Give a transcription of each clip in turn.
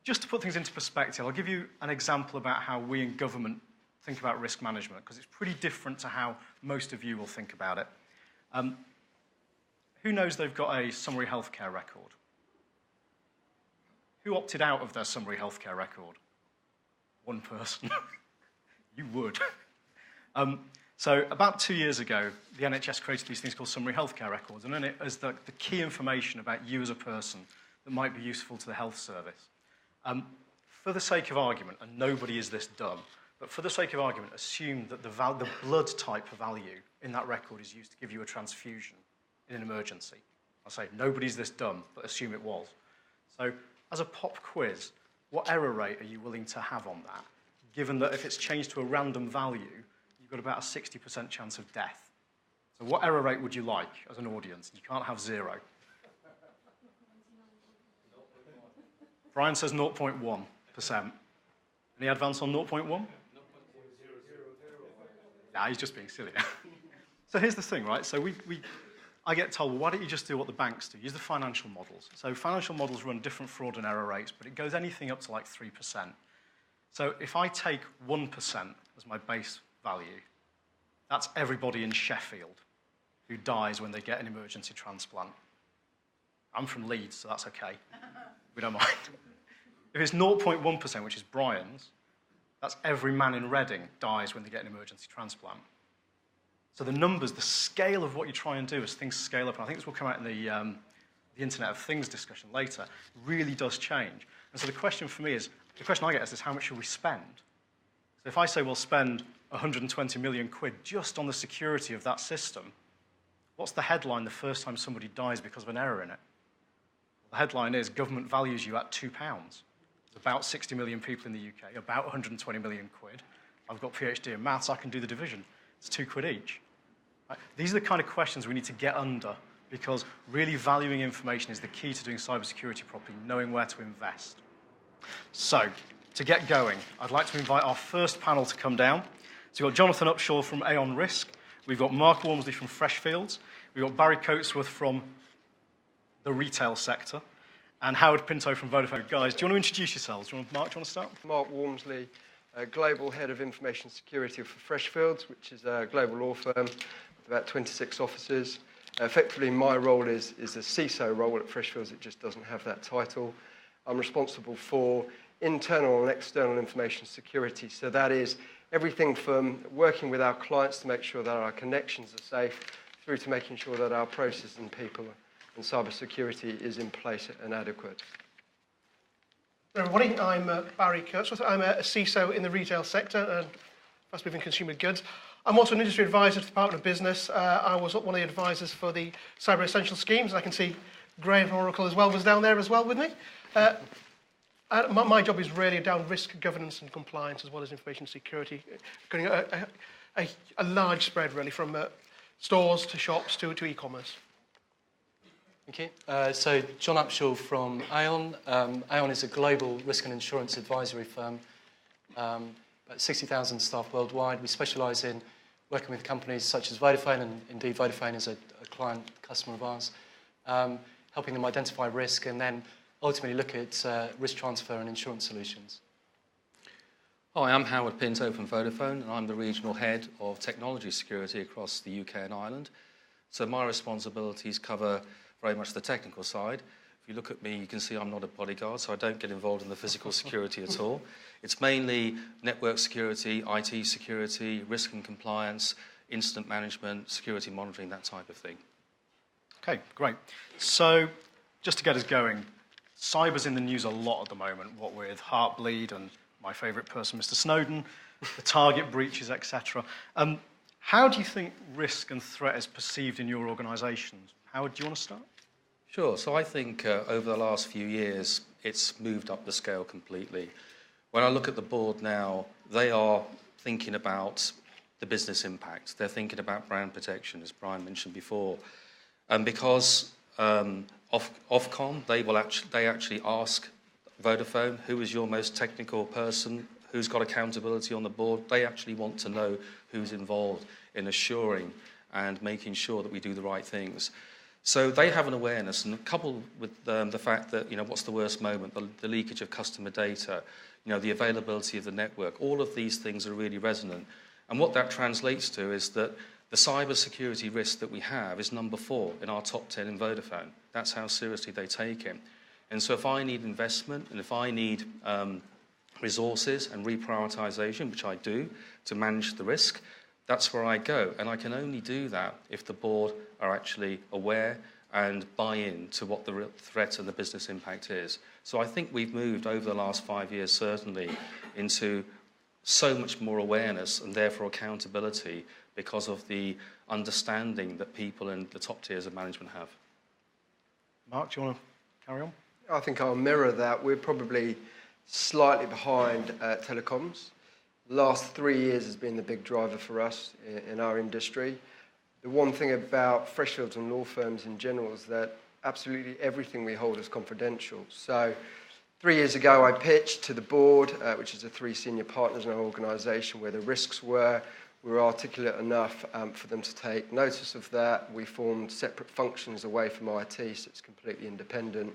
just to put things into perspective, I'll give you an example about how we in government think about risk management, because it's pretty different to how most of you will think about it. Who knows they've got a summary healthcare record? Who opted out of their summary healthcare record? One person. You would. So about 2 years ago, the NHS created these things called summary healthcare records, and in it is the key information about you as a person that might be useful to the health service. For the sake of argument, and nobody is this dumb, but for the sake of argument, assume that the blood type of value in that record is used to give you a transfusion in an emergency. I'll say nobody's this dumb, but assume it was. So as a pop quiz, what error rate are you willing to have on that, given that if it's changed to a random value, you've got about a 60% chance of death? So what error rate would you like as an audience? You can't have 0. Brian says 0.1%. Any advance on 0.1? Nah, he's just being silly. So here's the thing, right? So I get told, well, why don't you just do what the banks do? Use the financial models. So financial models run different fraud and error rates, but it goes anything up to like 3%. So if I take 1% as my base value, that's everybody in Sheffield who dies when they get an emergency transplant. I'm from Leeds, so that's okay. We don't mind. If it's 0.1%, which is Brian's, that's every man in Reading dies when they get an emergency transplant. So the numbers, the scale of what you try and do as things scale up, and I think this will come out in the Internet of Things discussion later, really does change. And so the question for me is, the question I get is how much should we spend? So if I say we'll spend 120 million quid just on the security of that system, what's the headline the first time somebody dies because of an error in it? The headline is government values you at £2. There's about 60 million people in the UK, about 120 million quid. I've got a PhD in maths, I can do the division. It's £2 each. Right? These are the kind of questions we need to get under, because really valuing information is the key to doing cybersecurity properly, knowing where to invest. So, to get going, I'd like to invite our first panel to come down. So we've got Jonathan Upshall from AON Risk, we've got Mark Walmsley from Freshfields, we've got Barry Coatesworth from the retail sector, and Howard Pinto from Vodafone. Guys, do you want to introduce yourselves? Mark, do you want to start? Mark Walmsley, Global Head of Information Security for Freshfields, which is a global law firm with about 26 offices. Effectively, my role is a CISO role at Freshfields. It just doesn't have that title. I'm responsible for internal and external information security. So that is everything from working with our clients to make sure that our connections are safe, through to making sure that our processes and people and cybersecurity is in place and adequate. Hello everybody, I'm Barry Coatesworth. I'm a CISO in the retail sector and fast-moving consumer goods. I'm also an industry advisor to the Department of Business. I was one of the advisors for the Cyber Essential schemes, and I can see Graham from Oracle as well was down there as well with me. My job is really down risk governance and compliance as well as information security, getting a large spread really from stores to shops to e-commerce. Okay, so John Upshall from AON. AON is a global risk and insurance advisory firm, about 60,000 staff worldwide. We specialise in working with companies such as Vodafone, and indeed Vodafone is a client customer of ours, helping them identify risk and then ultimately look at risk transfer and insurance solutions. Hi, I'm Howard Pinto from Vodafone, and I'm the Regional Head of Technology Security across the UK and Ireland. So my responsibilities cover very much the technical side. If you look at me, you can see I'm not a bodyguard, so I don't get involved in the physical security at all. It's mainly network security, IT security, risk and compliance, incident management, security monitoring, that type of thing. Okay, great. So just to get us going, cyber's in the news a lot at the moment, what with Heartbleed and my favourite person, Mr. Snowden, the Target breaches, etc. How do you think risk and threat is perceived in your organisations? Howard, do you want to start? Sure. So I think over the last few years, it's moved up the scale completely. When I look at the board now, they are thinking about the business impact. They're thinking about brand protection, as Brian mentioned before. And because Ofcom, they actually ask Vodafone, who is your most technical person, who's got accountability on the board. They actually want to know who's involved in assuring and making sure that we do the right things. So they have an awareness, and coupled with the fact that, what's the worst moment, the leakage of customer data, the availability of the network, all of these things are really resonant. And what that translates to is that the cyber security risk that we have is number 4 in our top 10 in Vodafone. That's how seriously they take it. And so if I need investment and if I need resources and reprioritisation, which I do, to manage the risk, that's where I go. And I can only do that if the board are actually aware and buy in to what the threat and the business impact is. So I think we've moved over the last 5 years, certainly, into so much more awareness and therefore accountability because of the understanding that people in the top tiers of management have. Mark, do you want to carry on? I think I'll mirror that. We're probably slightly behind telecoms. The last 3 years has been the big driver for us in our industry. The one thing about Freshfields and law firms in general is that absolutely everything we hold is confidential. So 3 years ago, I pitched to the board, which is the 3 senior partners in our organisation, where the risks were. We were articulate enough for them to take notice of that. We formed separate functions away from IT, so it's completely independent.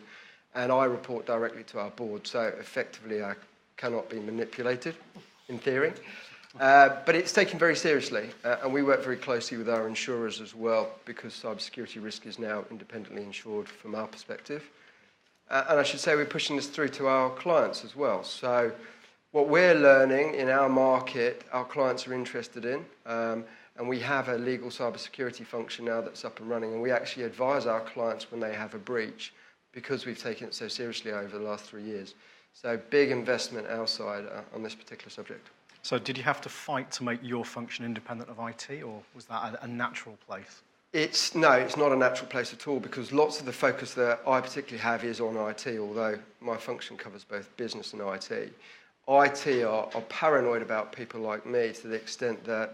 And I report directly to our board, so effectively I cannot be manipulated, in theory. But it's taken very seriously, and we work very closely with our insurers as well, because cybersecurity risk is now independently insured from our perspective. And I should say we're pushing this through to our clients as well. So what we're learning in our market, our clients are interested in, and we have a legal cybersecurity function now that's up and running, and we actually advise our clients when they have a breach because we've taken it so seriously over the last 3 years. So big investment outside on this particular subject. So did you have to fight to make your function independent of IT, or was that a natural place? No, it's not a natural place at all, because lots of the focus that I particularly have is on IT, although my function covers both business and IT. IT are paranoid about people like me to the extent that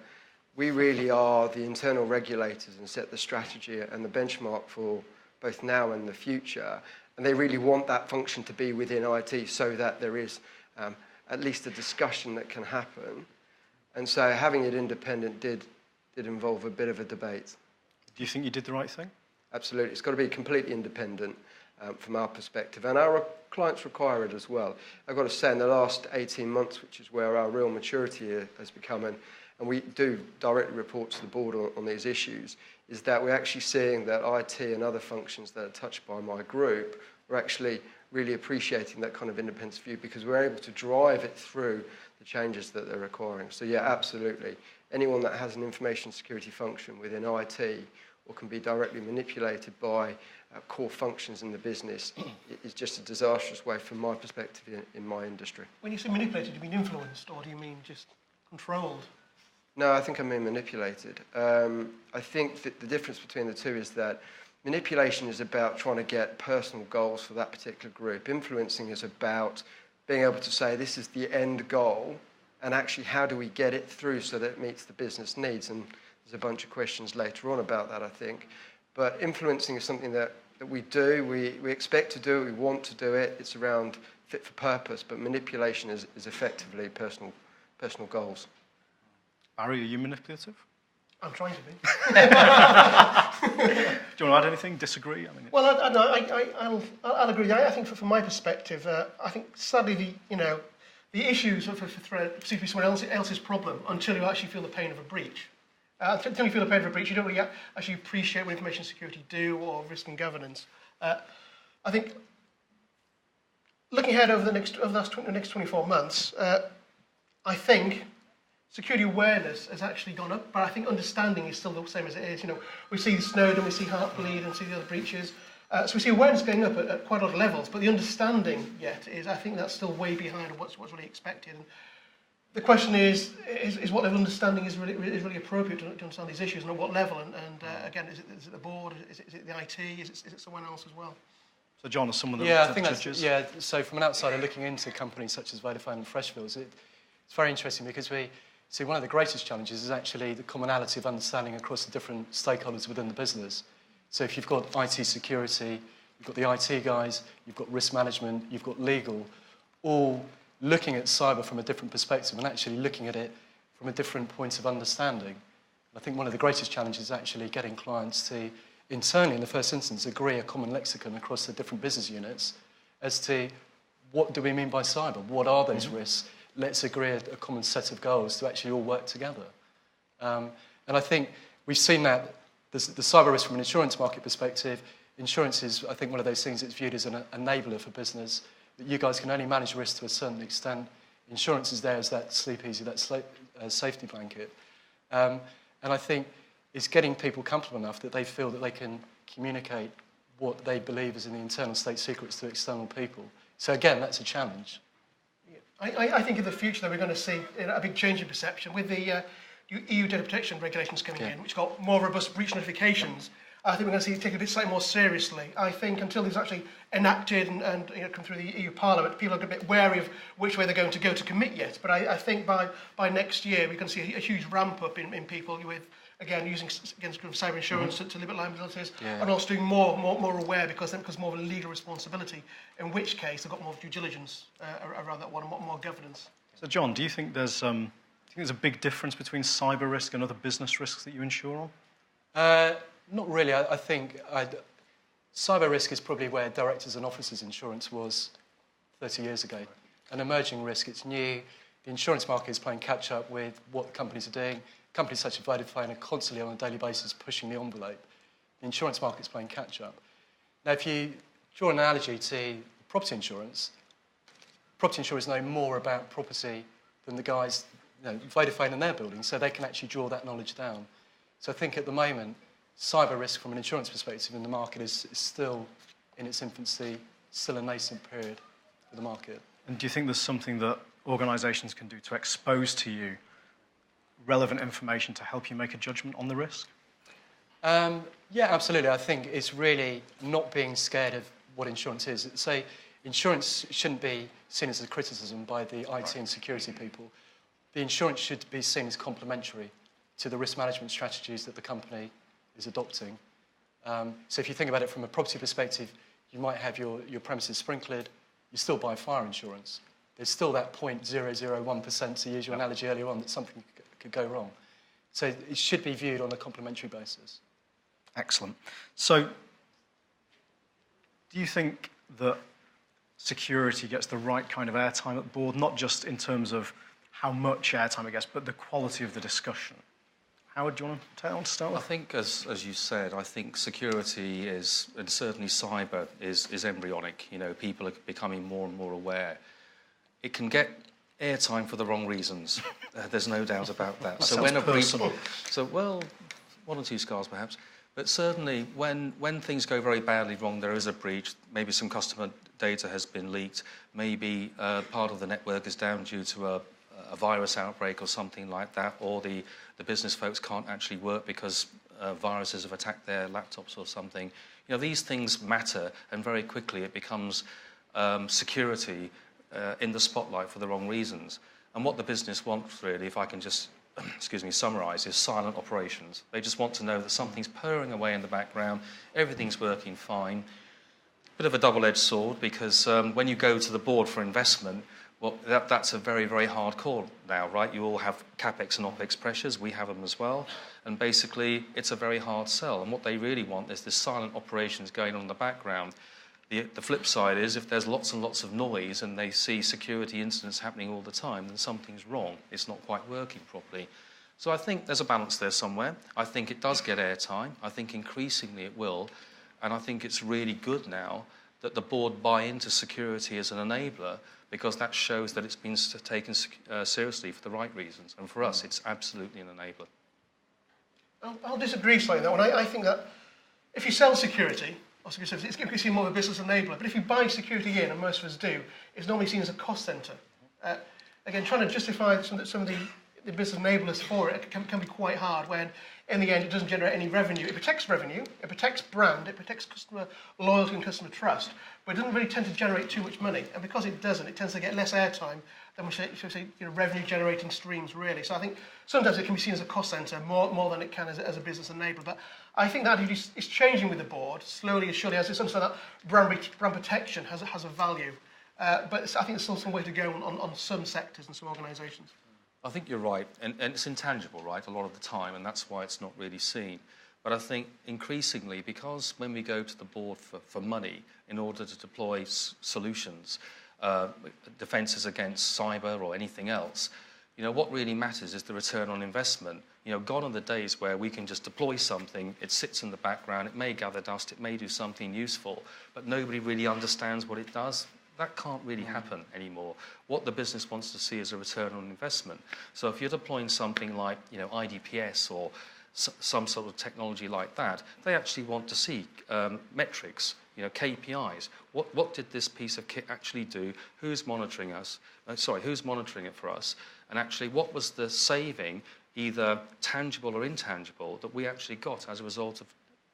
we really are the internal regulators and set the strategy and the benchmark for both now and the future. And they really want that function to be within IT so that there is at least a discussion that can happen. And so having it independent did involve a bit of a debate. Do you think you did the right thing? Absolutely. It's got to be completely independent from our perspective. And our clients require it as well. I've got to say, in the last 18 months, which is where our real maturity has become, and we do directly report to the board on these issues, is that we're actually seeing that IT and other functions that are touched by my group are actually really appreciating that kind of independence view, because we're able to drive it through the changes that they're requiring. So yeah, absolutely. Anyone that has an information security function within IT or can be directly manipulated by core functions in the business is just a disastrous way from my perspective in my industry. When you say manipulated, do you mean influenced, or do you mean just controlled? No, I think I mean manipulated. I think that the difference between the two is that manipulation is about trying to get personal goals for that particular group. Influencing is about being able to say this is the end goal, and actually how do we get it through so that it meets the business needs. And there's a bunch of questions later on about that, I think. But influencing is something that we do, we expect to do it, we want to do it. It's around fit for purpose, but manipulation is effectively personal goals. Barry, are you manipulative? I'm trying to be. Do you want to add anything? Disagree? Well, I'll agree. I think from my perspective, I think sadly the issues for threat seem to be someone else's problem until you actually feel the pain of a breach. Until you feel the pain of a breach, you don't really actually appreciate what information security do or risk and governance. I think looking ahead over the next 24 months, I think security awareness has actually gone up, but I think understanding is still the same as it is. We see Snowden, we see Heartbleed, and see the other breaches. So we see awareness going up at quite a lot of levels, but the understanding yet is, I think that's still way behind what's really expected. And the question is what level of understanding is really appropriate to understand these issues, and at what level? And again, is it the board? Is it the IT? Is it someone else as well? So John, as someone that I looks think at the judges? So from an outsider looking into companies such as Vodafone and Freshfields, it's very interesting because we see one of the greatest challenges is actually the commonality of understanding across the different stakeholders within the business. So if you've got IT security, you've got the IT guys, you've got risk management, you've got legal, all looking at cyber from a different perspective and actually looking at it from a different point of understanding. I think one of the greatest challenges is actually getting clients to internally, in the first instance, agree a common lexicon across the different business units as to what do we mean by cyber? What are those risks? Let's agree a common set of goals to actually all work together. And I think we've seen that the cyber risk from an insurance market perspective, insurance is, I think, one of those things that's viewed as an enabler for business, that you guys can only manage risk to a certain extent. Insurance is there as that sleep easy, that safety blanket. And I think it's getting people comfortable enough that they feel that they can communicate what they believe is in the internal state secrets to external people. So again, that's a challenge. I think in the future that we're going to see a big change in perception with the EU data protection regulations coming in, which got more robust breach notifications. I think we're going to see it taken a bit slightly more seriously. I think until it's actually enacted and come through the EU Parliament, people are a bit wary of which way they're going to go to commit yet. But I think by next year, we're going to see a huge ramp up in people with, again, using cyber insurance to limit liabilities, and also doing more aware because more of a legal responsibility, in which case they've got more due diligence around that one, and more governance. So, John, do you think there's a big difference between cyber risk and other business risks that you insure on? Not really. I think cyber risk is probably where directors and officers insurance was 30 years ago. An emerging risk, it's new. The insurance market is playing catch up with what companies are doing. Companies such as Vodafone are constantly on a daily basis pushing the envelope. The insurance market is playing catch up. Now, if you draw an analogy to property insurance know more about property than the guys, Vodafone and their buildings, so they can actually draw that knowledge down. So I think at the moment, cyber risk from an insurance perspective in the market is still in its infancy, still a nascent period for the market. And do you think there's something that organisations can do to expose to you relevant information to help you make a judgment on the risk? Yeah, absolutely. I think it's really not being scared of what insurance is. So insurance shouldn't be seen as a criticism by the IT and security people. The insurance should be seen as complementary to the risk management strategies that the company is adopting. So if you think about it from a property perspective, you might have your premises sprinklered, you still buy fire insurance. There's still that 0.001%, to use your analogy earlier on, that something could go wrong. So it should be viewed on a complementary basis. Excellent. So do you think that security gets the right kind of airtime at board, not just in terms of how much airtime it gets, but the quality of the discussion? Howard, do you want to start with? I think, as you said, I think security is, and certainly cyber, is embryonic. People are becoming more and more aware. It can get airtime for the wrong reasons. There's no doubt about that. That sounds personal. One or two scars perhaps. But certainly when things go very badly wrong, there is a breach, maybe some customer data has been leaked, maybe part of the network is down due to a virus outbreak or something like that, or the business folks can't actually work because viruses have attacked their laptops or something. These things matter, and very quickly it becomes security in the spotlight for the wrong reasons. And what the business wants, really, if I can just summarise, is silent operations. They just want to know that something's purring away in the background, everything's working fine. Bit of a double-edged sword, because when you go to the board for investment, well, that's a very, very hard call now, right? You all have CapEx and OpEx pressures. We have them as well. And basically, it's a very hard sell. And what they really want is this silent operations going on in the background. The flip side is, if there's lots and lots of noise and they see security incidents happening all the time, then something's wrong. It's not quite working properly. So I think there's a balance there somewhere. I think it does get airtime. I think increasingly it will. And I think it's really good now that the board buy into security as an enabler, because that shows that it's been taken seriously for the right reasons. And for us, it's absolutely an enabler. I'll disagree slightly on that one. I think that if you sell security, it's going to be seen more of a business enabler. But if you buy security in, and most of us do, it's normally seen as a cost centre. Again, trying to justify some of the business enablers for it can be quite hard when, in the end, it doesn't generate any revenue. It protects revenue, it protects brand, it protects customer loyalty and customer trust, but it doesn't really tend to generate too much money. And because it doesn't, it tends to get less airtime than revenue-generating streams, really. So I think sometimes it can be seen as a cost centre more than it can as a business enabler. But I think that is changing with the board, slowly and surely, as it's understood that brand protection has a value. But I think there's still some way to go on some sectors and some organisations. I think you're right, and it's intangible, right, a lot of the time, and that's why it's not really seen. But I think increasingly, because when we go to the board for money in order to deploy solutions, defences against cyber or anything else, what really matters is the return on investment. Gone are the days where we can just deploy something, it sits in the background, it may gather dust, it may do something useful, but nobody really understands what it does. That can't really happen anymore. What the business wants to see is a return on investment. So if you're deploying something like, IDPS or some sort of technology like that, they actually want to see metrics, KPIs. What did this piece of kit actually do? Who's monitoring us? Who's monitoring it for us? And actually, what was the saving, either tangible or intangible, that we actually got as a result of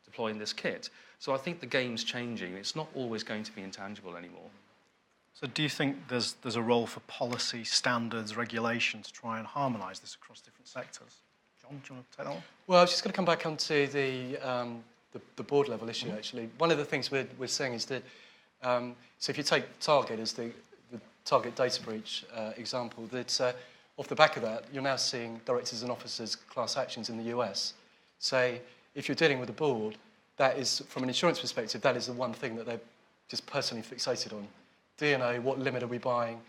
deploying this kit? So I think the game's changing. It's not always going to be intangible anymore. So do you think there's a role for policy, standards, regulation to try and harmonise this across different sectors? John, do you want to take that one? Well, I was just going to come back onto the board level issue, actually. One of the things we're seeing is that, so if you take Target as the Target data breach example, that off the back of that, you're now seeing directors and officers class actions in the US. So if you're dealing with a board, that is, from an insurance perspective, that is the one thing that they're just personally fixated on. D&O, what limit are we buying?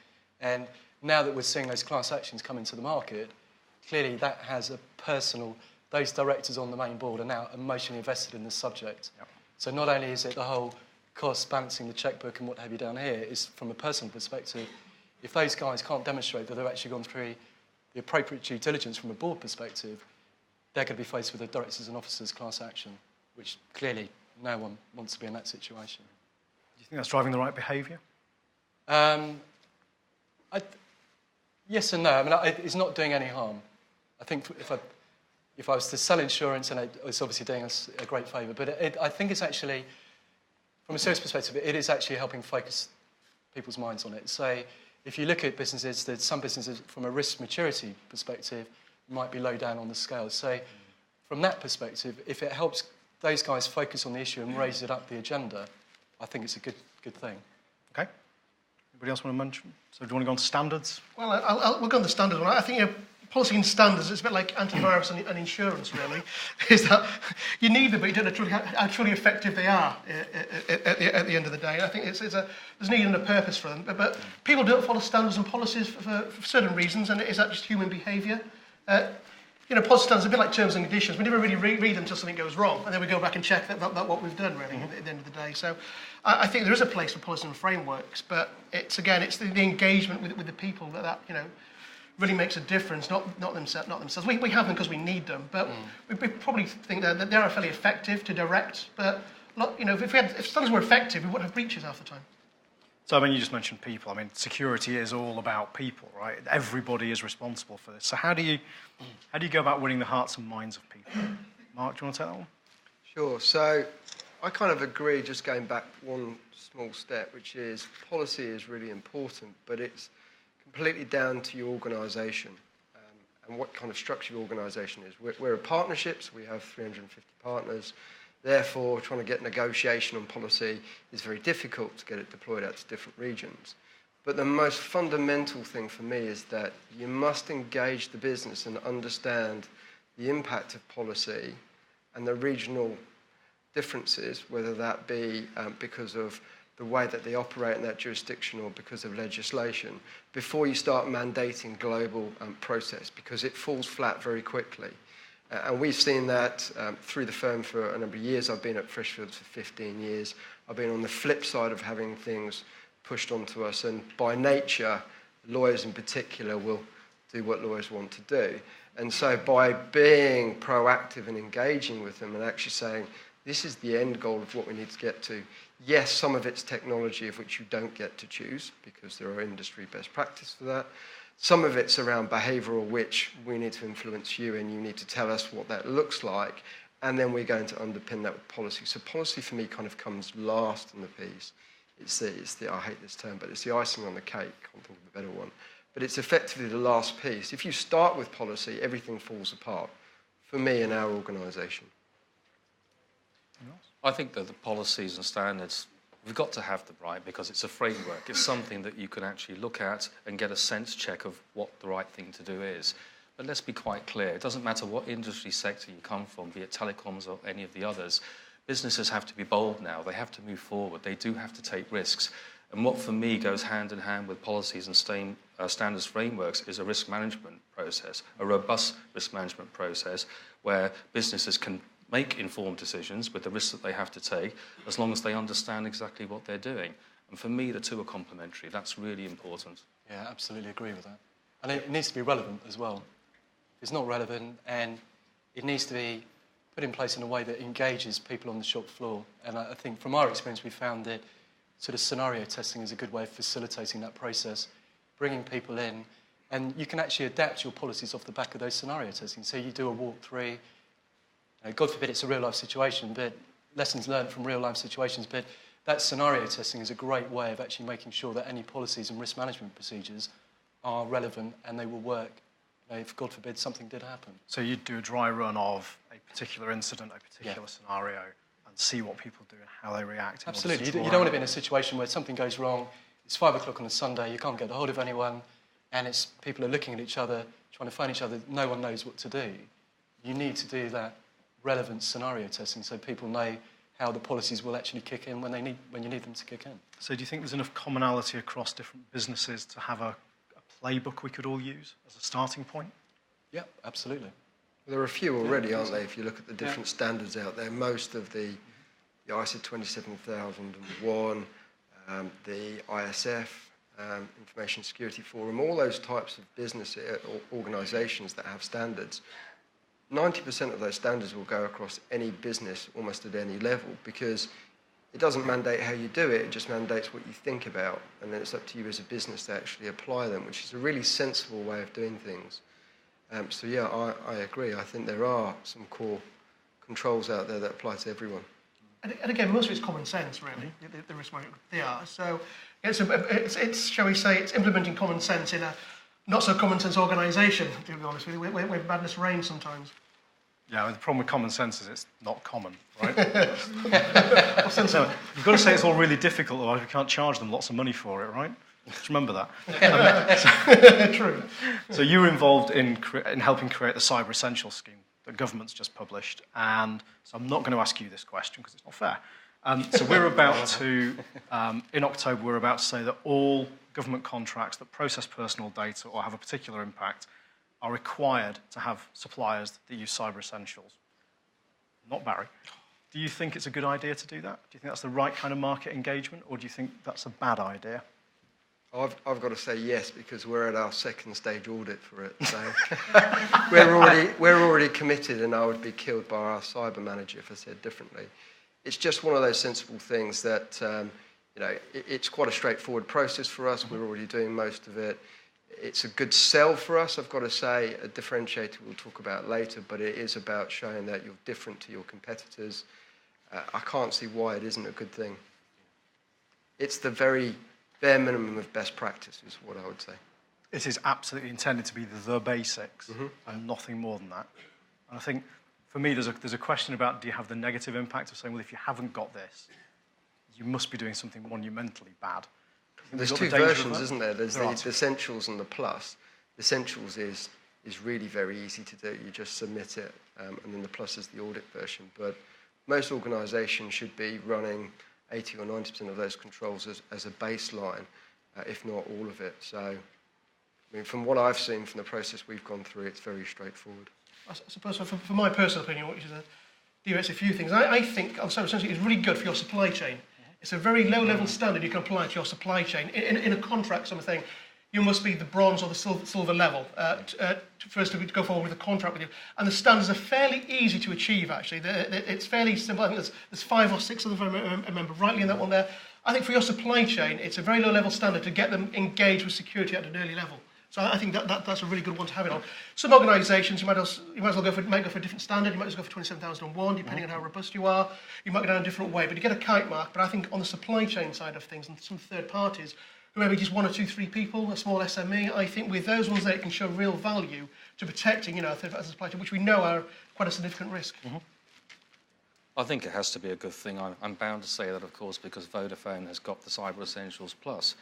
And now that we're seeing those class actions come into the market, clearly that has a personal, those directors on the main board are now emotionally invested in this subject. Yep. So not only is it the whole cost, balancing the checkbook and what have you down here, is from a personal perspective, if those guys can't demonstrate that they've actually gone through the appropriate due diligence from a board perspective, they're going to be faced with a directors and officers class action, which clearly no one wants to be in that situation. Do you think that's driving the right behaviour? Yes and no. I mean, it's not doing any harm. I think if I was to sell insurance, and it's obviously doing us a great favour, but I think it's actually, from a serious perspective, it is actually helping focus people's minds on it. So if you look at businesses, that some businesses, from a risk maturity perspective, might be low down on the scale. So from that perspective, if it helps those guys focus on the issue and raise it up the agenda, I think it's a good thing. Okay. Anybody else want to mention? So do you want to go on to standards? Well, we'll go on the standards one. I think policy and standards is a bit like antivirus and insurance, really. Is that you need them, but you don't know how truly effective they are at the end of the day. And I think there's a need and a purpose for them. But people don't follow standards and policies for certain reasons, and is that just human behaviour? Policy standards are a bit like terms and conditions. We never really read them until something goes wrong, and then we go back and check that what we've done, really, at the end of the day. So I think there is a place for policy and frameworks, but it's the engagement with the people that really makes a difference, not themselves. We have them because we need them, but we probably think that they are fairly effective to direct. But if standards were effective, we wouldn't have breaches half the time. So, I mean, you just mentioned people. I mean, security is all about people, right? Everybody is responsible for this. So how do you go about winning the hearts and minds of people? Mark, do you want to take that one? Sure. So I kind of agree, just going back one small step, which is policy is really important, but it's completely down to your organisation and what kind of structure your organisation is. We're a partnership, so we have 350 partners. Therefore, trying to get negotiation on policy is very difficult to get it deployed out to different regions. But the most fundamental thing for me is that you must engage the business and understand the impact of policy and the regional differences, whether that be because of the way that they operate in that jurisdiction or because of legislation, before you start mandating global process, because it falls flat very quickly. And we've seen that through the firm for a number of years. I've been at Freshfields for 15 years. I've been on the flip side of having things pushed onto us. And by nature, lawyers in particular will do what lawyers want to do. And so by being proactive and engaging with them and actually saying, this is the end goal of what we need to get to. Yes, some of it's technology of which you don't get to choose because there are industry best practice for that. Some of it's around behavioural, which we need to influence you and you need to tell us what that looks like, and then we're going to underpin that with policy. So policy for me kind of comes last in the piece. It's the I hate this term, but it's the icing on the cake. I can't think of a better one. But it's effectively the last piece. If you start with policy, everything falls apart for me and our organisation. I think that the policies and standards, we've got to have them right because it's a framework. It's something that you can actually look at and get a sense check of what the right thing to do is. But let's be quite clear. It doesn't matter what industry sector you come from, be it telecoms or any of the others. Businesses have to be bold now. They have to move forward. They do have to take risks. And what, for me, goes hand in hand with policies and standards frameworks is a risk management process, a robust risk management process where businesses can make informed decisions with the risks that they have to take as long as they understand exactly what they're doing. And for me, the two are complementary. That's really important. Yeah, absolutely agree with that. And it needs to be relevant as well. It's not relevant, and it needs to be put in place in a way that engages people on the shop floor. And I think from our experience, we found that sort of scenario testing is a good way of facilitating that process, bringing people in, and you can actually adapt your policies off the back of those scenario testing. So you do a walkthrough, God forbid it's a real life situation, but lessons learned from real life situations, but that scenario testing is a great way of actually making sure that any policies and risk management procedures are relevant and they will work, if God forbid something did happen. So you'd do a dry run of a particular incident, a particular scenario, and see what people do and how they react. Absolutely. You don't want to be in a situation where something goes wrong, it's 5 o'clock on a Sunday, you can't get hold of anyone, and it's people are looking at each other, trying to phone each other, no one knows what to do. You need to do that relevant scenario testing so people know how the policies will actually kick in when you need them to kick in. So do you think there's enough commonality across different businesses to have a playbook we could all use as a starting point? Yeah, absolutely. There are a few already, aren't they? If you look at the different standards out there, most of the ISO 27001, the ISF, Information Security Forum, all those types of business organisations that have standards, 90% of those standards will go across any business almost at any level, because it doesn't mandate how you do it, it just mandates what you think about, and then it's up to you as a business to actually apply them, which is a really sensible way of doing things. So yeah, I agree. I think there are some core controls out there that apply to everyone. And again, most of it's common sense, really, the risk management they are. So it's, shall we say, it's implementing common sense in a not so common sense organisation, to be honest with you, where madness reigns sometimes. Yeah, the problem with common sense is it's not common, right? So you've got to say it's all really difficult, otherwise we can't charge them lots of money for it, right? Just remember that. True. So you were involved in helping create the Cyber Essentials scheme that government's just published, and so I'm not going to ask you this question because it's not fair. So we're about to, in October, we're about to say that all government contracts that process personal data or have a particular impact are required to have suppliers that use Cyber Essentials. Not Barry. Do you think it's a good idea to do that? Do you think that's the right kind of market engagement, or do you think that's a bad idea? I've got to say yes, because we're at our second stage audit for it. So we're already committed, and I would be killed by our cyber manager if I said differently. It's just one of those sensible things that it's quite a straightforward process for us. We're already doing most of it. It's a good sell for us, I've got to say, a differentiator we'll talk about later, but it is about showing that you're different to your competitors. I can't see why it isn't a good thing. It's the very bare minimum of best practice is what I would say. It is absolutely intended to be the basics and nothing more than that. And I think, for me, there's a question about, do you have the negative impact of saying, well, if you haven't got this, you must be doing something monumentally bad. There's two versions, isn't there? There's the Essentials and the Plus. The Essentials is really very easy to do. You just submit it, and then the Plus is the audit version. But most organisations should be running 80 or 90% of those controls as a baseline, if not all of it. So, I mean, from what I've seen from the process we've gone through, it's very straightforward. I suppose, for my personal opinion, which is a few things. I think Cyber Essentials is really good for your supply chain. It's a very low-level standard you can apply to your supply chain. In a contract sort of thing, you must be the bronze or the silver level first to go forward with a contract with you. And the standards are fairly easy to achieve, actually. It's fairly simple. I think there's 5 or 6 of them, if I remember rightly, in that one there. I think for your supply chain, it's a very low-level standard to get them engaged with security at an early level. So I think that's a really good one to have it on. Some organisations, you might as well go for a different standard. You might just go for 27001, depending on how robust you are. You might go down a different way, but you get a kite mark. But I think on the supply chain side of things, and some third parties, who maybe just 1 or 2, 3 people, a small SME, I think with those ones there, it can show real value to protecting, a third party supply chain, which we know are quite a significant risk. I think it has to be a good thing. I'm bound to say that, of course, because Vodafone has got the Cyber Essentials Plus.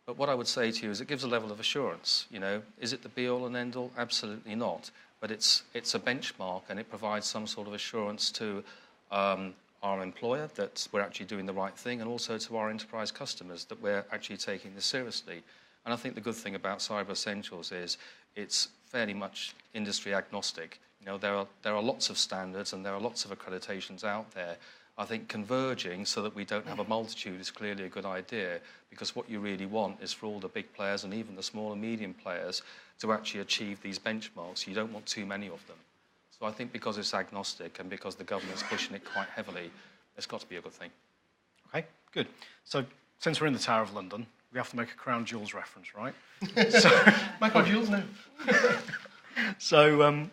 But what I would say to you is it gives a level of assurance. You know, is it the be-all and end-all? Absolutely not. But it's a benchmark, and it provides some sort of assurance to our employer that we're actually doing the right thing, and also to our enterprise customers that we're actually taking this seriously. And I think the good thing about Cyber Essentials is it's fairly much industry agnostic. You know, there are lots of standards and there are lots of accreditations out there. I think converging so that we don't have a multitude is clearly a good idea, because what you really want is for all the big players and even the small and medium players to actually achieve these benchmarks. You don't want too many of them. So I think because it's agnostic and because the government's pushing it quite heavily, it's got to be a good thing. Okay, good. So since we're in the Tower of London, we have to make a Crown Jewels reference, right? My Crown Jewels, no. So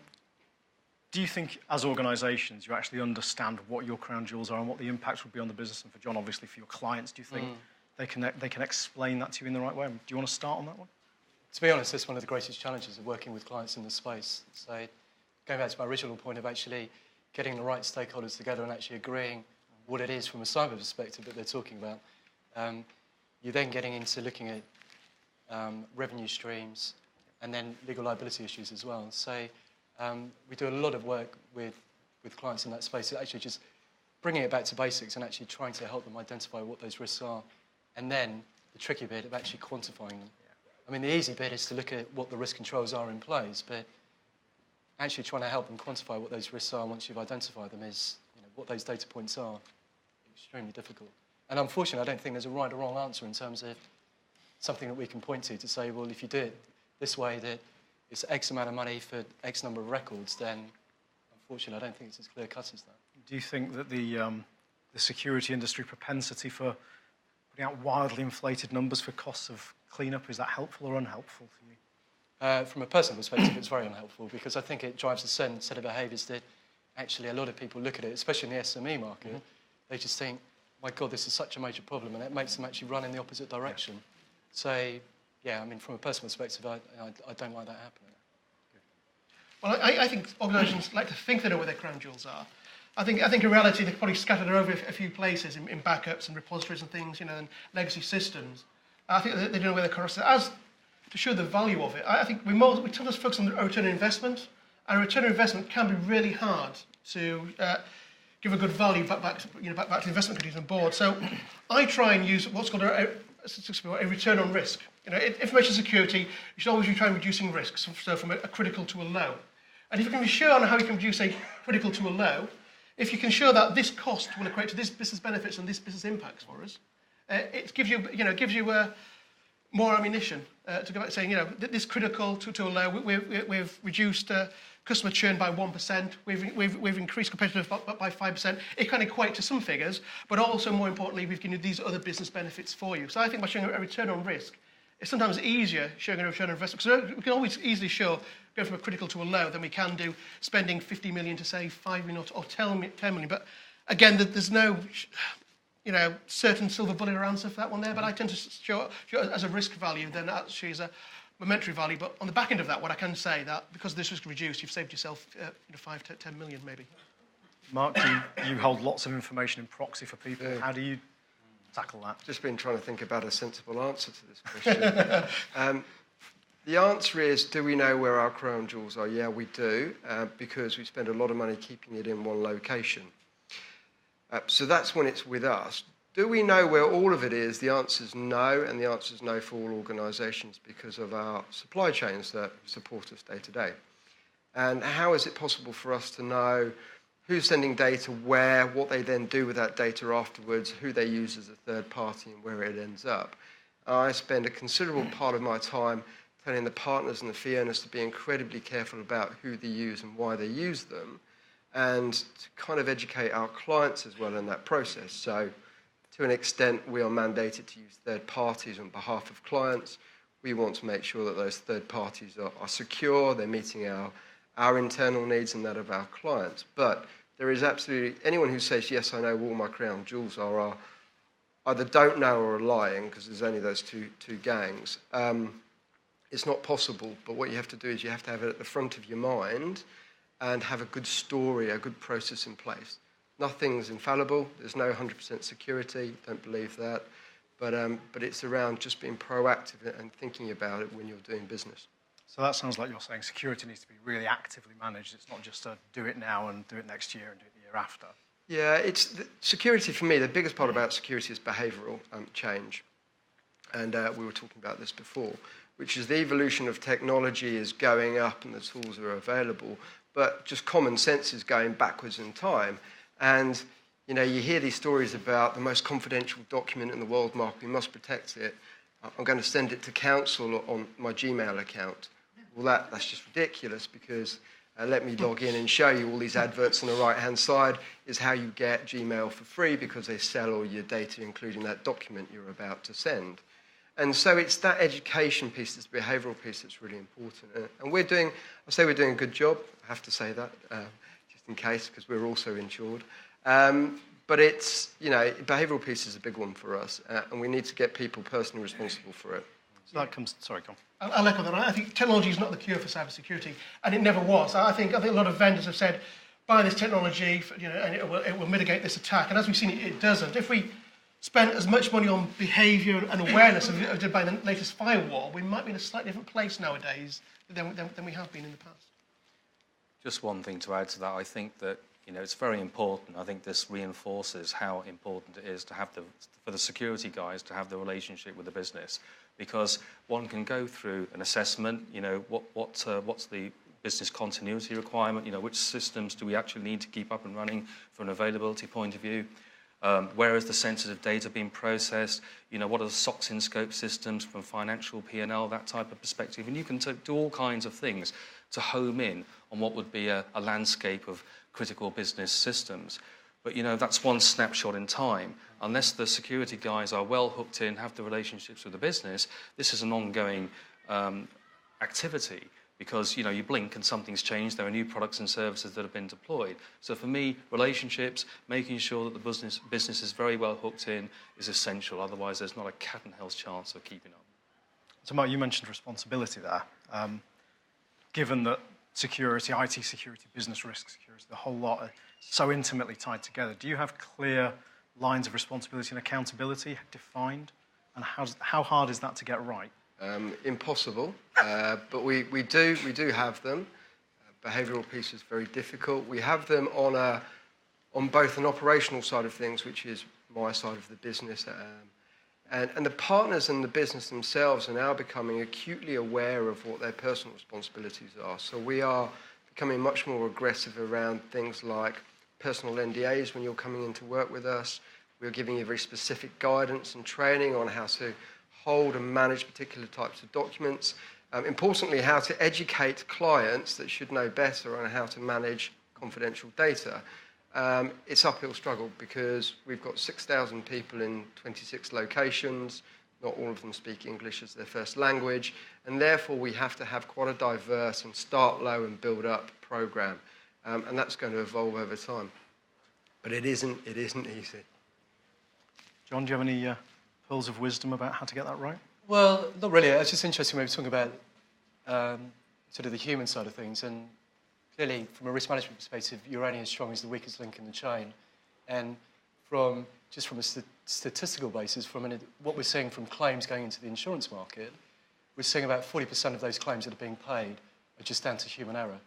do you think, as organisations, you actually understand what your Crown Jewels are and what the impacts would be on the business? And for John, obviously, for your clients, do you think they can explain that to you in the right way? Do you want to start on that one? To be honest, that's one of the greatest challenges of working with clients in the space. So going back to my original point of actually getting the right stakeholders together and actually agreeing what it is from a cyber perspective that they're talking about, you're then getting into looking at revenue streams and then legal liability issues as well. So we do a lot of work with clients in that space, actually just bringing it back to basics and actually trying to help them identify what those risks are, and then the tricky bit of actually quantifying them. I mean, the easy bit is to look at what the risk controls are in place, but actually trying to help them quantify what those risks are once you've identified them is, you know, what those data points are, extremely difficult. And unfortunately, I don't think there's a right or wrong answer in terms of something that we can point to say, well, if you do it this way, that it's X amount of money for X number of records, then unfortunately, I don't think it's as clear-cut as that. Do you think that the security industry propensity for putting out wildly inflated numbers for costs of cleanup, is that helpful or unhelpful for you? From a personal perspective, it's very unhelpful, because I think it drives a certain set of behaviours that actually a lot of people look at it, especially in the SME market, they just think, my God, this is such a major problem, and it makes them actually run in the opposite direction. So, yeah, I mean, from a personal perspective, I don't like that happening. Well, I think organisations like to think they know where their crown jewels are. I think in reality they're probably scattered over a few places in backups and repositories and things, you know, and legacy systems. I think they don't know where their crown jewels are. As to show the value of it, I think we sometimes focus on a return on investment, and a return on investment can be really hard to give a good value back to the investment committees and board. So I try and use what's called a return on risk. You know, information security, you should always be trying reducing risks, so from a critical to a low. And if you can be sure on how you can reduce a critical to a low, if you can show that this cost will equate to this business benefits and this business impacts for us, it gives you more ammunition to go back saying, you know, this critical to a low, we've reduced customer churn by 1%, we've increased competitiveness by 5%. It can equate to some figures, but also more importantly, we've given you these other business benefits for you. So I think by showing a return on risk, it's sometimes easier showing a return on investment, because we can always easily show going from a critical to a low than we can do spending 50 million to save 5 million or 10 million. But again, there's no, you know, certain silver bullet or answer for that one there, but I tend to show it as a risk value than actually as a momentary value. But on the back end of that, what I can say that because this risk reduced, you've saved yourself 5 to 10 million maybe. Mark, you hold lots of information in proxy for people. Yeah. How do you tackle that? Just been trying to think about a sensible answer to this question. The answer is, do we know where our crown jewels are? Yeah, we do, because we spend a lot of money keeping it in one location. So that's when it's with us. Do we know where all of it is? The answer is no, and the answer is no for all organisations because of our supply chains that support us day to day. And how is it possible for us to know who's sending data where, what they then do with that data afterwards, who they use as a third party and where it ends up? I spend a considerable part of my time telling the partners and the fee owners to be incredibly careful about who they use and why they use them, and to kind of educate our clients as well in that process. So to an extent, we are mandated to use third parties on behalf of clients. We want to make sure that those third parties are secure, they're meeting our internal needs and that of our clients. But there is absolutely, anyone who says, yes, I know where all my crown jewels are either don't know or are lying, because there's only those two gangs. It's not possible, but what you have to do is you have to have it at the front of your mind and have a good story, a good process in place. Nothing's infallible. There's no 100% security. Don't believe that. but it's around just being proactive and thinking about it when you're doing business. So that sounds like you're saying security needs to be really actively managed. It's not just a do it now and do it next year and do it the year after. Yeah, security for me, the biggest part about security is behavioural change. And we were talking about this before, which is the evolution of technology is going up and the tools are available, but just common sense is going backwards in time. And you hear these stories about the most confidential document in the world, Mark, we must protect it. I'm going to send it to council on my Gmail account. Well, that's just ridiculous, because let me log in and show you all these adverts on the right-hand side is how you get Gmail for free, because they sell all your data, including that document you're about to send. And so it's that education piece, this behavioural piece, that's really important. And we're doing a good job. I have to say that, just in case, because we're also insured. But it's, behavioural piece is a big one for us, and we need to get people personally responsible for it. So that comes, sorry, come. I'll echo that. I think technology is not the cure for cybersecurity, and it never was. I think a lot of vendors have said, buy this technology, and it will mitigate this attack. And as we've seen, it doesn't. If we spent as much money on behaviour and awareness as we did by the latest firewall, we might be in a slightly different place nowadays than we have been in the past. Just one thing to add to that, I think that it's very important. I think this reinforces how important it is to have for the security guys to have the relationship with the business, because one can go through an assessment. What's the business continuity requirement? Which systems do we actually need to keep up and running from an availability point of view? Where is the sensitive data being processed? What are the SOX in scope systems from financial P&L, that type of perspective? And you can do all kinds of things to home in on what would be a landscape of critical business systems. But that's one snapshot in time. Unless the security guys are well hooked in, have the relationships with the business, this is an ongoing activity, because you blink and something's changed. There are new products and services that have been deployed. So for me, relationships, making sure that the business is very well hooked in, is essential. Otherwise, there's not a cat and hell's chance of keeping up. So Mark, you mentioned responsibility there. Given that security, IT security, business risk security, the whole lot are so intimately tied together, do you have clear lines of responsibility and accountability defined? And how hard is that to get right? Impossible, but we do have them. Behavioural piece is very difficult. We have them on both an operational side of things, which is my side of the business, and the partners and the business themselves are now becoming acutely aware of what their personal responsibilities are. So we are becoming much more aggressive around things like personal NDAs when you're coming in to work with us. We're giving you very specific guidance and training on how to hold and manage particular types of documents. Importantly, how to educate clients that should know better on how to manage confidential data. It's uphill struggle, because we've got 6,000 people in 26 locations. Not all of them speak English as their first language, and therefore we have to have quite a diverse and start low and build up program, and that's going to evolve over time. But it isn't easy. John, do you have any pearls of wisdom about how to get that right? Well, not really. It's just interesting when we're talking about sort of the human side of things, and clearly, from a risk management perspective, you're only as strong as the weakest link in the chain. And from a statistical basis, what we're seeing from claims going into the insurance market, we're seeing about 40% of those claims that are being paid are just down to human error.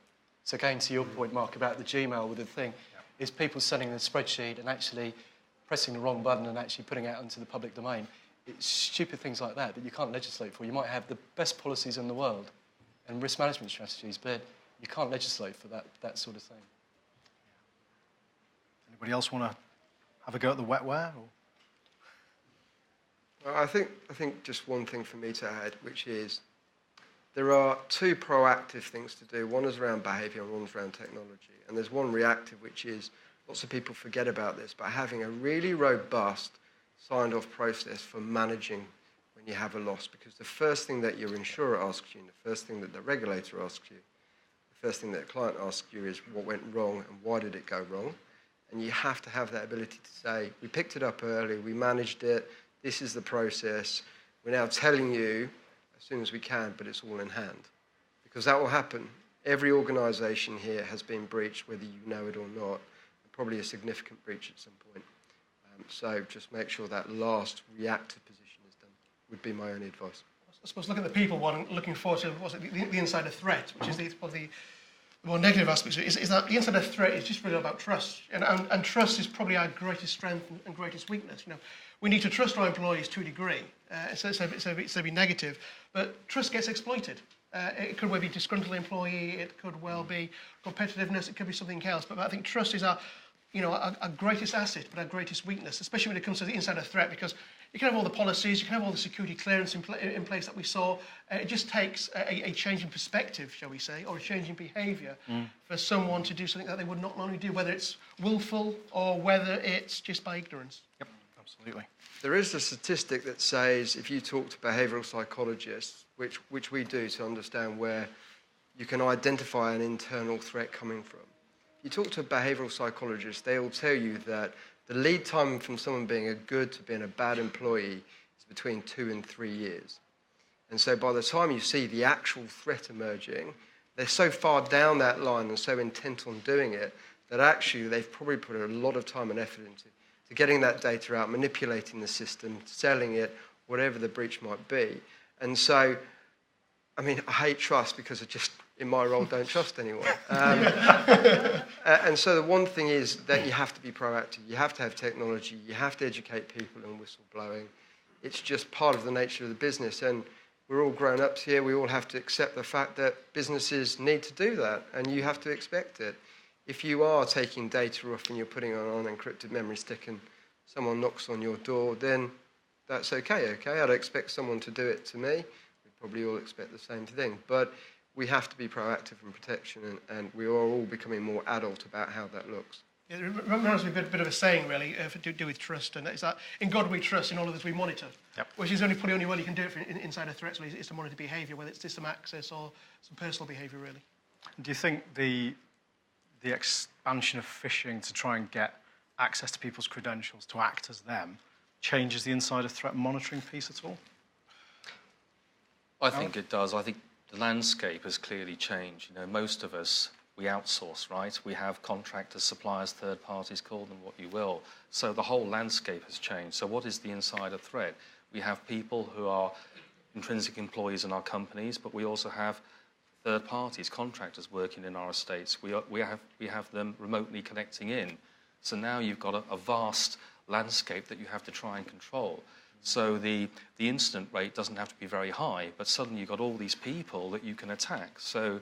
So going to your point, Mark, about the Gmail with the thing, is people sending the spreadsheet and actually pressing the wrong button and actually putting it out into the public domain. It's stupid things like that you can't legislate for. You might have the best policies in the world and risk management strategies, but you can't legislate for that sort of thing. Anybody else want to have a go at the wetware? Well, I think just one thing for me to add, which is there are two proactive things to do. One is around behaviour and one is around technology. And there's one reactive, which is, lots of people forget about this, but having a really robust signed-off process for managing when you have a loss. Because the first thing that your insurer asks you, and the first thing that the regulator asks you, the first thing that a client asks you is what went wrong and why did it go wrong? And you have to have that ability to say, we picked it up early, we managed it, this is the process, we're now telling you as soon as we can, but it's all in hand. Because that will happen. Every organisation here has been breached, whether you know it or not, and probably a significant breach at some point. So just make sure that last reactive position would be my only advice. I suppose look at the people one, looking forward to the insider threat, which is probably the more negative aspect is that the insider threat is just really about trust, and trust is probably our greatest strength and greatest weakness. We need to trust our employees to a degree, so be negative, but trust gets exploited. It could well be disgruntled employee, it could well be competitiveness, it could be something else. But I think trust is our greatest asset, but our greatest weakness, especially when it comes to the insider threat, because you can have all the policies, you can have all the security clearance in place that we saw. It just takes a change in perspective, shall we say, or a change in behaviour for someone to do something that they would not normally do, whether it's willful or whether it's just by ignorance. Yep, absolutely. There is a statistic that says if you talk to behavioural psychologists, which we do to understand where you can identify an internal threat coming from. If you talk to a behavioural psychologist, they will tell you that the lead time from someone being a good to being a bad employee is between 2 and 3 years. And so by the time you see the actual threat emerging, they're so far down that line and so intent on doing it that actually they've probably put a lot of time and effort into getting that data out, manipulating the system, selling it, whatever the breach might be. And so, I mean, I hate trust because I just, in my role, don't trust anyone. And so the one thing is that you have to be proactive. You have to have technology. You have to educate people in whistleblowing. It's just part of the nature of the business. And we're all grown-ups here. We all have to accept the fact that businesses need to do that, and you have to expect it. If you are taking data off and you're putting it on an encrypted memory stick and someone knocks on your door, then that's okay. I'd expect someone to do it to me. We probably all expect the same thing. But we have to be proactive in protection, and we are all becoming more adult about how that looks. Yeah, it reminds me of a bit of a saying, really, to do with trust, and it's that in God we trust, in all others we monitor. Yep. Which is probably the only way you can do it for insider threats, really, is to monitor behaviour, whether it's system access or some personal behaviour, really. Do you think the expansion of phishing to try and get access to people's credentials to act as them changes the insider threat monitoring piece at all? I think it does. I think the landscape has clearly changed. Most of us, we outsource, right? We have contractors, suppliers, third parties, call them what you will. So the whole landscape has changed. So what is the insider threat? We have people who are intrinsic employees in our companies, but we also have third parties, contractors working in our estates. We have them remotely connecting in. So now you've got a vast landscape that you have to try and control. So the incident rate doesn't have to be very high, but suddenly you've got all these people that you can attack. So,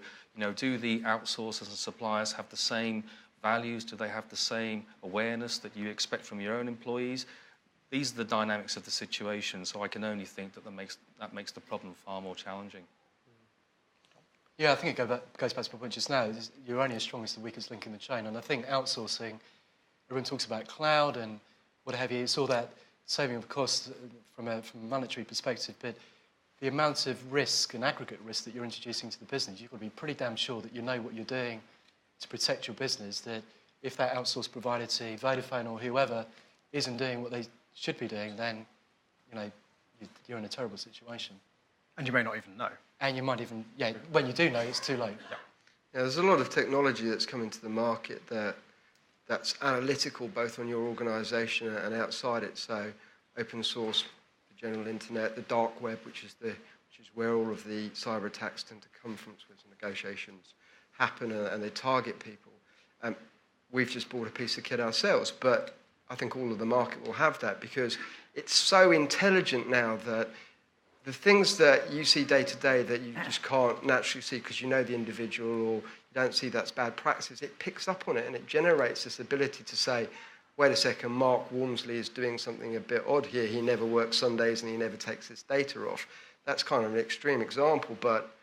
do the outsourcers and suppliers have the same values? Do they have the same awareness that you expect from your own employees? These are the dynamics of the situation, so I can only think that makes the problem far more challenging. Yeah, I think it goes back to my point just now. You're only as strong as the weakest link in the chain. And I think outsourcing, everyone talks about cloud and what have you. It's all that saving of costs from a monetary perspective, but the amount of risk and aggregate risk that you're introducing to the business, you've got to be pretty damn sure that you know what you're doing to protect your business, that if that outsourced provider to Vodafone or whoever isn't doing what they should be doing, then you're in a terrible situation. And you may not even know. And you might even, when you do know, it's too late. Yeah, there's a lot of technology that's coming to the market that's analytical both on your organisation and outside it. So open source, the general internet, the dark web, which is where all of the cyber attacks tend to come from, where negotiations happen and they target people. We've just bought a piece of kit ourselves, but I think all of the market will have that because it's so intelligent now that the things that you see day to day that you just can't naturally see because you know the individual or you don't see that's bad practice, it picks up on it and it generates this ability to say, wait a second, Mark Walmsley is doing something a bit odd here. He never works Sundays and he never takes his data off. That's kind of an extreme example, but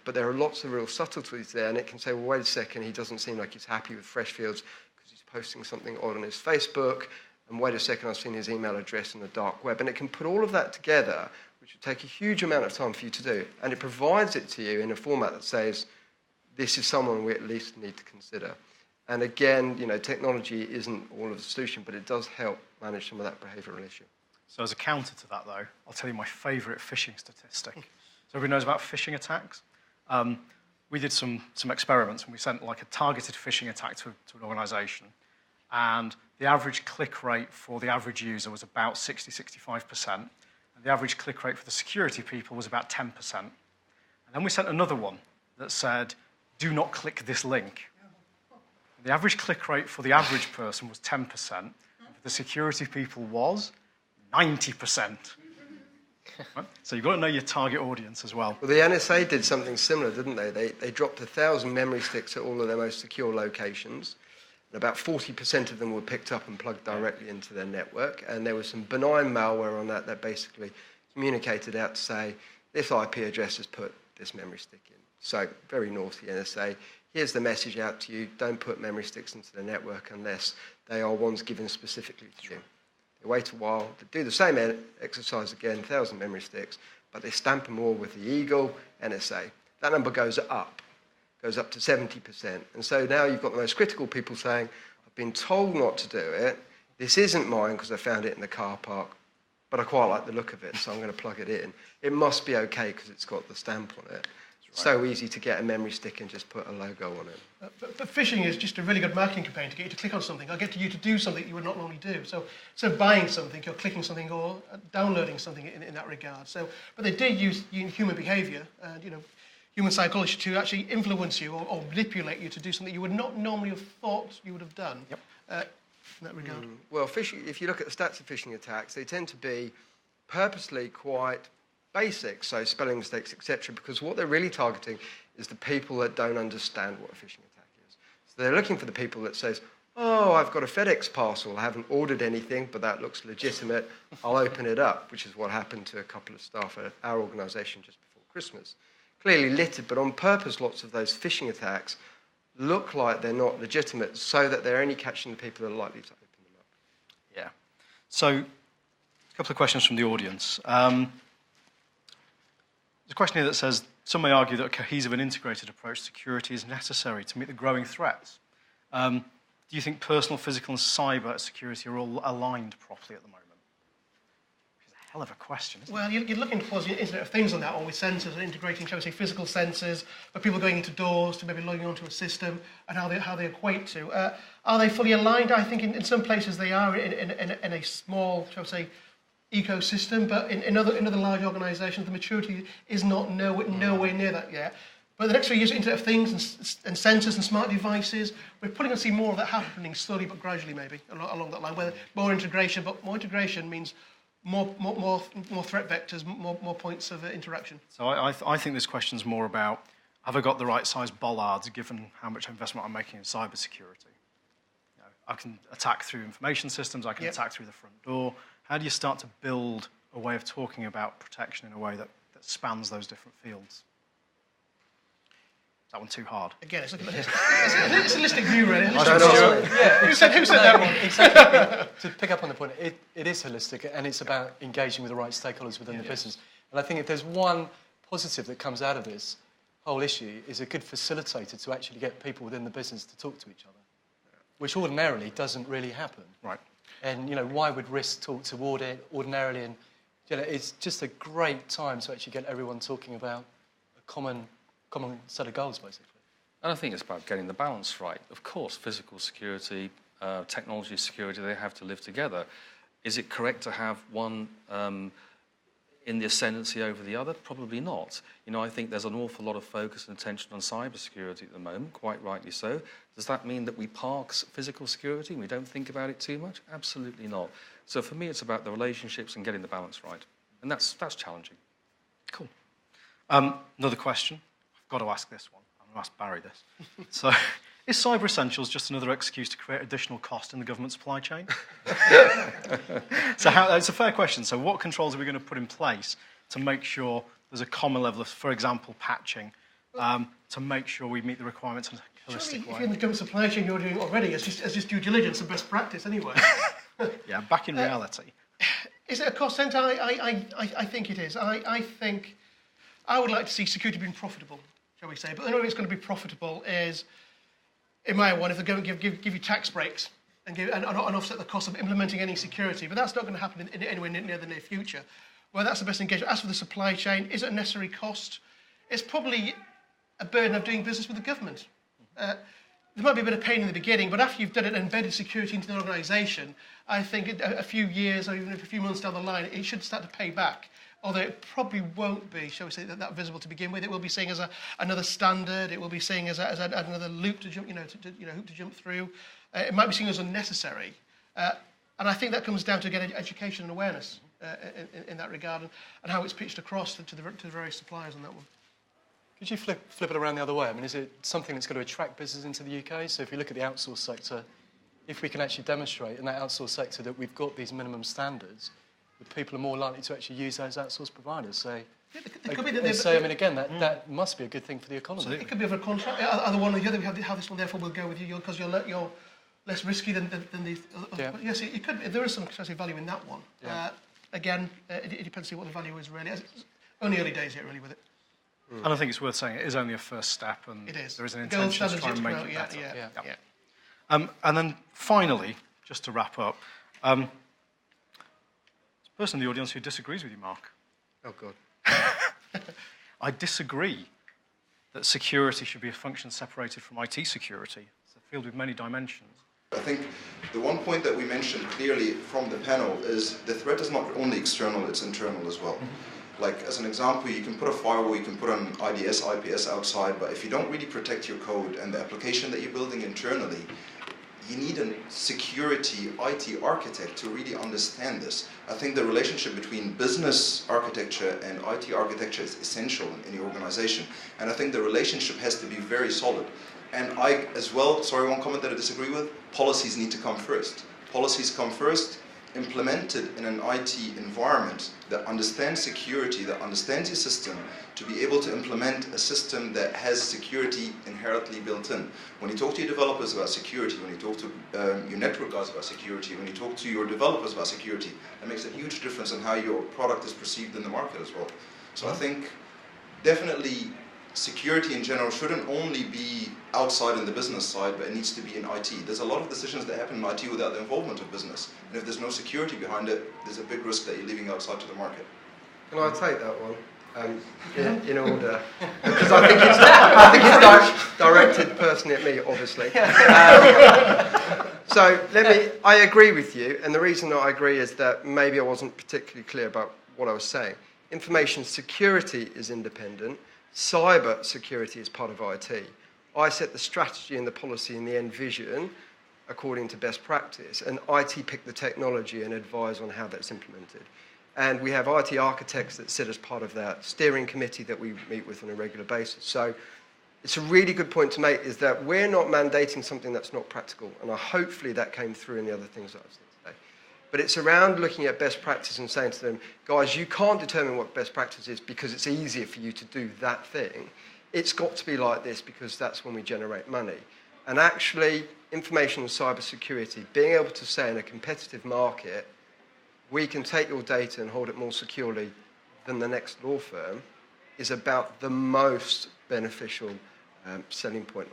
there are lots of real subtleties there, and it can say, well, wait a second, he doesn't seem like he's happy with Freshfields because he's posting something odd on his Facebook, and wait a second, I've seen his email address in the dark web. And it can put all of that together, which would take a huge amount of time for you to do, and it provides it to you in a format that says, this is someone we at least need to consider. And again, technology isn't all of the solution, but it does help manage some of that behavioural issue. So as a counter to that, though, I'll tell you my favourite phishing statistic. So everybody knows about phishing attacks. We did some experiments, and we sent like a targeted phishing attack to an organisation. And the average click rate for the average user was about 60-65%. and the average click rate for the security people was about 10%. And then we sent another one that said, do not click this link. The average click rate for the average person was 10%, and for the security people was 90%. Right? So you've got to know your target audience as well. Well, the NSA did something similar, didn't they? They dropped 1,000 memory sticks at all of their most secure locations. And about 40% of them were picked up and plugged directly into their network. And there was some benign malware on that basically communicated out to say, this IP address has put this memory stick in. So, very naughty NSA. Here's the message out to you. Don't put memory sticks into the network unless they are ones given specifically to you. They wait a while, they do the same exercise again, 1,000 memory sticks, but they stamp them all with the Eagle NSA. That number goes up to 70%. And so now you've got the most critical people saying, I've been told not to do it. This isn't mine because I found it in the car park, but I quite like the look of it, so I'm going to plug it in. It must be okay because it's got the stamp on it. Right. So easy to get a memory stick and just put a logo on it. But phishing is just a really good marketing campaign to get you to click on something. I'll get you to do something you would not normally do. So instead of buying something, you're clicking something or downloading something in that regard. So, but they did use human behaviour and human psychology to actually influence you or manipulate you to do something you would not normally have thought you would have done. Yep. In that regard. Well, phishing, if you look at the stats of phishing attacks, they tend to be purposely quite basic, so spelling mistakes, etc., because what they're really targeting is the people that don't understand what a phishing attack is. So they're looking for the people that says, oh, I've got a FedEx parcel, I haven't ordered anything, but that looks legitimate, I'll open it up, which is what happened to a couple of staff at our organisation just before Christmas. Clearly littered, but on purpose, lots of those phishing attacks look like they're not legitimate, so that they're only catching the people that are likely to open them up. Yeah. So, a couple of questions from the audience. There's a question here that says, some may argue that a cohesive and integrated approach to security is necessary to meet the growing threats. Do you think personal, physical and cyber security are all aligned properly at the moment? It's a hell of a question, isn't it? Well, you're looking towards the Internet of Things on that one with sensors and integrating, shall we say, physical sensors, but people going into doors to maybe logging onto a system and how they equate to. Are they fully aligned? I think in some places they are in a small, shall we say, ecosystem, but in other large organisations, the maturity is nowhere near that yet. But the next 3 years, Internet of Things and sensors and smart devices, we're probably going to see more of that happening slowly but gradually, maybe along that line. Where more integration, but more integration means more threat vectors, more points of interaction. So I think this question's more about, have I got the right size bollards given how much investment I'm making in cyber security? I can attack through information systems, I can attack through the front door. How do you start to build a way of talking about protection in a way that spans those different fields? Is that one too hard? Again, it's a holistic view, really. Who said that one? Exactly. To pick up on the point, it is holistic, and it's about engaging with the right stakeholders within the business. And I think if there's one positive that comes out of this whole issue, is a good facilitator to actually get people within the business to talk to each other, which ordinarily doesn't really happen. Right. And, why would risk talk to audit ordinarily? And, it's just a great time to actually get everyone talking about a common set of goals, basically. And I think it's about getting the balance right. Of course, physical security, technology security, they have to live together. Is it correct to have one in the ascendancy over the other? Probably not. I think there's an awful lot of focus and attention on cybersecurity at the moment, quite rightly so. Does that mean that we park physical security and we don't think about it too much? Absolutely not. So for me, it's about the relationships and getting the balance right. And that's challenging. Cool. Another question. I've got to ask this one. I'm going to ask Barry this. So, is Cyber Essentials just another excuse to create additional cost in the government supply chain? So it's a fair question. So what controls are we going to put in place to make sure there's a common level of, for example, patching, to make sure we meet the requirements in a holistic Surely, way? if you're in the government supply chain, you're doing already as just due diligence and best practice anyway. Yeah, back in reality. Is it a cost centre? I think it is. I think I would like to see security being profitable, shall we say. But the only way it's going to be profitable is, in my one, if they're going to give you tax breaks and offset the cost of implementing any security. But that's not going to happen in anywhere near the near future. Well, that's the best engagement. As for the supply chain, is it a necessary cost? It's probably a burden of doing business with the government. there might be a bit of pain in the beginning, but after you've done it and embedded security into the organisation, I think a few years or even a few months down the line, it should start to pay back. Although it probably won't be, shall we say, that visible to begin with. It will be seen as another standard. It will be seen as another loop to jump, hoop to jump through. It might be seen as unnecessary, and I think that comes down to again education and awareness in that regard, and how it's pitched across to the various suppliers on that one. Could you flip it around the other way? I mean, is it something that's going to attract business into the UK? So if you look at the outsourced sector, if we can actually demonstrate in that outsourced sector that we've got these minimum standards, people are more likely to actually use those outsourced providers. So, that must be a good thing for the economy. So it could be of a contract. Either one or the other. We have how this one therefore will go with you because you're less risky than these. Yeah. But yes, it could. There is some value in that one. Yeah. Again, it depends on what the value is really. It's only early days yet really with it. And I think it's worth saying it is only a first step, and it is. there is an intention to try and make it better. Yeah. And then finally, just to wrap up, there's a person in the audience who disagrees with you, Mark. Oh, God. I disagree that security should be a function separated from IT security. It's a field with many dimensions. I think the one point that we mentioned clearly from the panel is the threat is not only external, it's internal as well. Mm-hmm. Like, as an example, you can put a firewall, you can put an IDS, IPS outside, but if you don't really protect your code and the application that you're building internally, you need a security IT architect to really understand this. I think the relationship between business architecture and IT architecture is essential in your organization. And I think the relationship has to be very solid. And I, as well, sorry, one comment that I disagree with, policies need to come first. Policies come first, implemented in an IT environment that understands security, that understands your system, to be able to implement a system that has security inherently built in. When you talk to your developers about security, when you talk to your network guys about security, when you talk to your developers about security, that makes a huge difference in how your product is perceived in the market as well. So I think definitely security in general shouldn't only be outside in the business side, but it needs to be in IT. There's a lot of decisions that happen in IT without the involvement of business. And if there's no security behind it, there's a big risk that you're leaving outside to the market. Can I take that one? In order, because I think it's directed personally at me, obviously. So I agree with you, and the reason that I agree is that maybe I wasn't particularly clear about what I was saying. Information security is independent. Cyber security is part of IT. I set the strategy and the policy and the end vision according to best practice, and IT pick the technology and advise on how that's implemented. And we have IT architects that sit as part of that steering committee that we meet with on a regular basis. So it's a really good point to make, is that we're not mandating something that's not practical, and hopefully that came through in the other things that I've said today. But it's around looking at best practice and saying to them, guys, you can't determine what best practice is because it's easier for you to do that thing. It's got to be like this because that's when we generate money. And actually, information and cyber security, being able to say in a competitive market, we can take your data and hold it more securely than the next law firm, is about the most beneficial selling point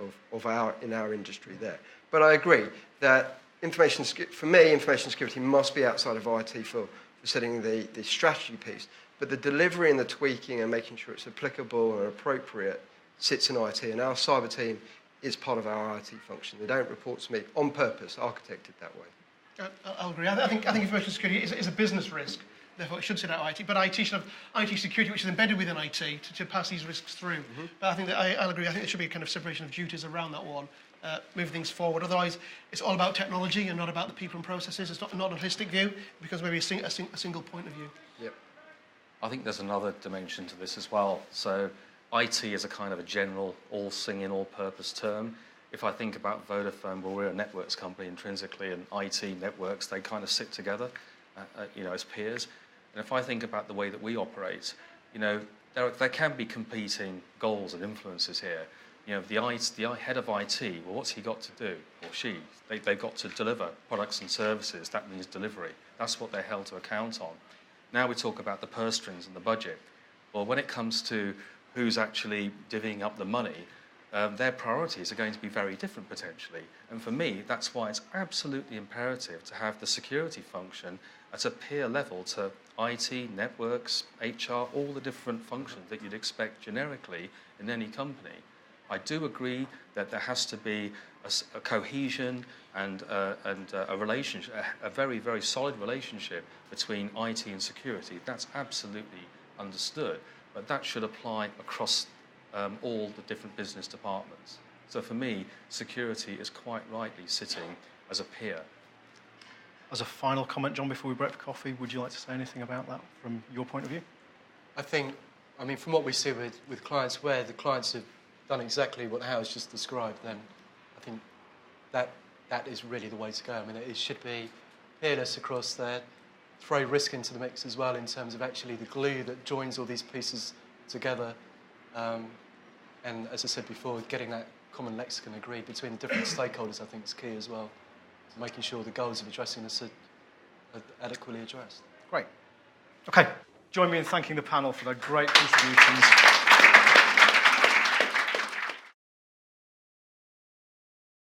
in our industry there. But I agree that for me, information security must be outside of IT for setting the strategy piece. But the delivery and the tweaking and making sure it's applicable and appropriate sits in IT. And our cyber team is part of our IT function. They don't report to me on purpose, architected that way. I'll agree. I think information security is a business risk. Therefore, it should sit out IT. But IT should have IT security, which is embedded within IT, to pass these risks through. Mm-hmm. But I think that I'll agree. I think there should be a kind of separation of duties around that one, move things forward. Otherwise, it's all about technology and not about the people and processes. It's not a holistic view. It becomes maybe a single point of view. Yep. I think there's another dimension to this as well. So IT is a kind of a general, all-singing, all-purpose term. If I think about Vodafone, well, we're a networks company intrinsically, and IT networks, they kind of sit together, as peers. And if I think about the way that we operate, there can be competing goals and influences here. The head of IT, well, what's he got to do, or she? They've got to deliver products and services. That means delivery. That's what they're held to account on. Now we talk about the purse strings and the budget. Well, when it comes to who's actually divvying up the money, their priorities are going to be very different potentially. And for me, that's why it's absolutely imperative to have the security function at a peer level to IT, networks, HR, all the different functions that you'd expect generically in any company. I do agree that there has to be a cohesion and a relationship, a very, very solid relationship between IT and security. That's absolutely understood, but that should apply across all the different business departments. So for me, security is quite rightly sitting as a peer. As a final comment, John, before we break for coffee, would you like to say anything about that from your point of view? I mean, from what we see with clients, where the clients have done exactly what Howard's just described, then I think that is really the way to go. I mean, it should be peerless across there, throw risk into the mix as well in terms of actually the glue that joins all these pieces together. And as I said before, getting that common lexicon agreed between the different stakeholders, I think, is key as well, to making sure the goals of addressing this are adequately addressed. Great. Okay, join me in thanking the panel for their great contributions.